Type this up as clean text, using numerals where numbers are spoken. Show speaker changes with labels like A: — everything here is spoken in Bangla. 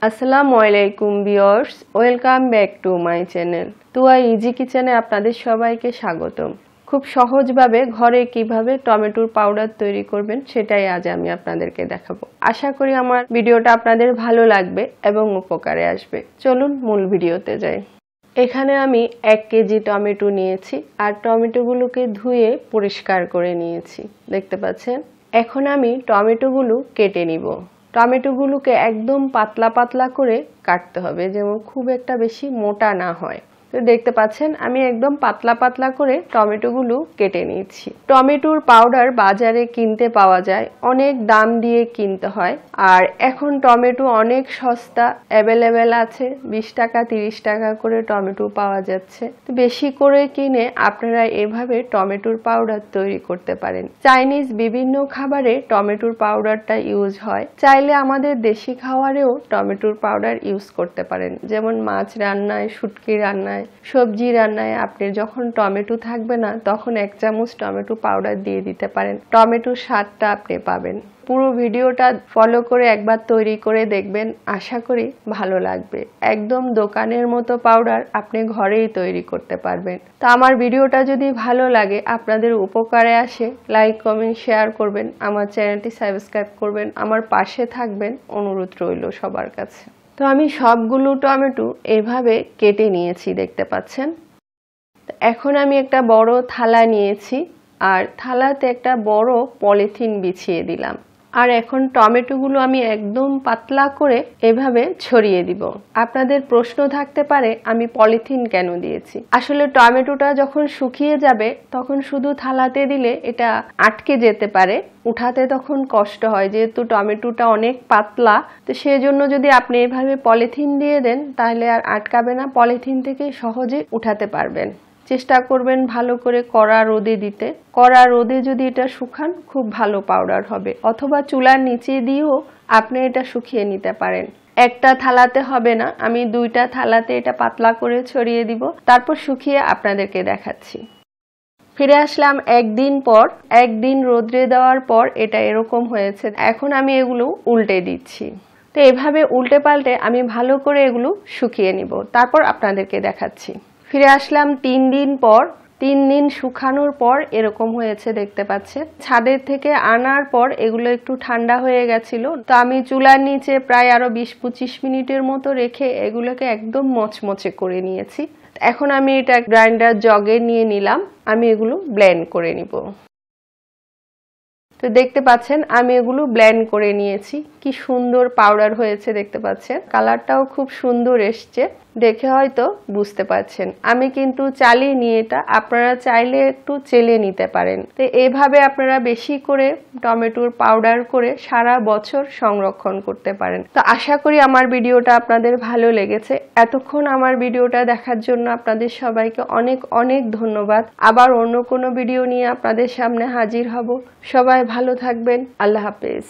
A: আসসালামু আলাইকুম viewers, welcome back to my channel Tuya easy কিচেনে আপনাদের সবাইকে স্বাগতম। খুব সহজভাবে ঘরে কিভাবে টমেটোর পাউডার তৈরি করবেন সেটাই আজ আমি আপনাদেরকে দেখাবো। আশা করি আমার ভিডিওটা আপনাদের ভালো লাগবে এবং উপকারে আসবে। চলুন মূল ভিডিওতে যাই। এখানে আমি 1 কেজি টমেটো নিয়েছি আর টমেটোগুলোকে ধুয়ে পরিষ্কার করে নিয়েছি, দেখতে পাচ্ছেন। এখন আমি টমেটোগুলো কেটে নিব। টমেটোগুলোকে একদম পাতলা পাতলা করে কাটতে হবে, যেমন খুব একটা বেশি মোটা না হয়। তো দেখতে পাচ্ছেন আমি একদম পাতলা পাতলা করে টমেটোগুলো কেটে নিয়েছি। টমেটোর পাউডার বাজারে কিনতে পাওয়া যায়, অনেক দাম দিয়ে কিনতে হয়। আর এখন টমেটো অনেক সস্তা, অ্যাভেলেবেল আছে, 20 টাকা 30 টাকা করে টমেটো পাওয়া যাচ্ছে। তো বেশি করে কিনে আপনারা এভাবে টমেটোর পাউডার তৈরি করতে পারেন। চাইনিজ বিভিন্ন খাবারে টমেটোর পাউডারটা ইউজ হয়, চাইলে আমাদের দেশি খাবারেও টমেটোর পাউডার ইউজ করতে পারেন। যেমন মাছ রান্নায়, শুটকি রান্নায়, সবজি রান্নায় আপনি যখন টমেটো থাকবে না তখন 1 চামচ টমেটো পাউডার দিয়ে দিতে পারেন, টমেটোর স্বাদটা আপনি পাবেন। পুরো ভিডিওটা ফলো করে একবার তৈরি করে দেখবেন, আশা করি ভালো লাগবে। একদম দোকানের মতো পাউডার আপনি ঘরেই তৈরি করতে পারবেন। তো আমার ভিডিওটা যদি ভালো লাগে, আপনাদের উপকারে আসে, লাইক কমেন্ট শেয়ার করবেন, আমার চ্যানেলটি সাবস্ক্রাইব করবেন, আমার পাশে থাকবেন, অনুরোধ রইল সবার কাছে। তো আমি সবগুলো টমেটো এভাবে কেটে নিয়েছি, দেখতে পাচ্ছেন। এখন আমি একটা বড় থালা নিয়েছি আর থালাতে একটা বড় পলিথিন বিছিয়ে দিলাম। আর এখন টমেটোগুলো আমি একদম পাতলা করে এভাবে ছড়িয়ে দিব। আপনাদের প্রশ্ন থাকতে পারে আমি পলিথিন কেন দিয়েছি। আসলে টমেটোটা যখন শুকিয়ে যাবে তখন শুধু থালাতে দিলে এটা আটকে যেতে পারে, উঠাতে তখন কষ্ট হয়, যেহেতু টমেটোটা অনেক পাতলা। তো সেজন্য যদি আপনি এভাবে পলিথিন দিয়ে দেন তাহলে আর আটকাবে না, পলিথিন থেকে সহজে উঠাতে পারবেন। চেষ্টা করবেন ভালো করে কড়া রোদে দিতে। কড়া রোদে যদি এটা শুকান খুব ভালো পাউডার হবে, অথবা চুলার নিচে দিয়েও আপনি এটা শুকিয়ে নিতে পারেন। একটা থালাতে হবে না, আমি 2টা থালাতে এটা পাতলা করে ছড়িয়ে দিব, তারপর শুকিয়ে আপনাদেরকে দেখাচ্ছি। ফিরে আসলাম একদিন পর। একদিন রোদ্রে দেওয়ার পর এটা এরকম হয়েছে। এখন আমি এগুলো উল্টে দিচ্ছি। তো এভাবে উল্টে পাল্টে আমি ভালো করে এগুলো শুকিয়ে নিব, তারপর আপনাদেরকে দেখাচ্ছি। ফিরে আসলাম 3 দিন পর। 3 দিন শুকানোর পর এরকম হয়েছে, দেখতে পাচ্ছেন। ছাদের থেকে আনার পর এগুলো একটু ঠান্ডা হয়ে গেছিল, তো আমি চুলার নিচে প্রায় আরো 20-25 মিনিটের মতো রেখে এগুলোকে একদম মচমচে করে নিয়েছি। এখন আমি এটা গ্রাইন্ডার জগে নিয়ে নিলাম, আমি এগুলো ব্লেন্ড করে নিব। তো দেখতে পাচ্ছেন আমি এগুলো ব্লেন্ড করে নিয়েছি, কি সুন্দর পাউডার হয়েছে, দেখতে পাচ্ছেন। কালারটাও খুব সুন্দর এসছে, দেখে হয়তো বুঝতে পারছেন। আমি কিন্তু চালিয়ে নিয়ে এটা, আপনারা চাইলে একটু চেলে নিতে পারেন। তো এভাবে আপনারা বেশি করে টমেটোর পাউডার করে সারা বছর সংরক্ষণ করতে পারেন। তো আশা করি আমার ভিডিওটা আপনাদের ভালো লেগেছে। এতক্ষণ আমার ভিডিওটা দেখার জন্য আপনাদের সবাইকে অনেক অনেক ধন্যবাদ। আবার অন্য কোনো ভিডিও নিয়ে আপনাদের সামনে হাজির হব। সবাই ভালো থাকবেন। আল্লাহ হাফেজ।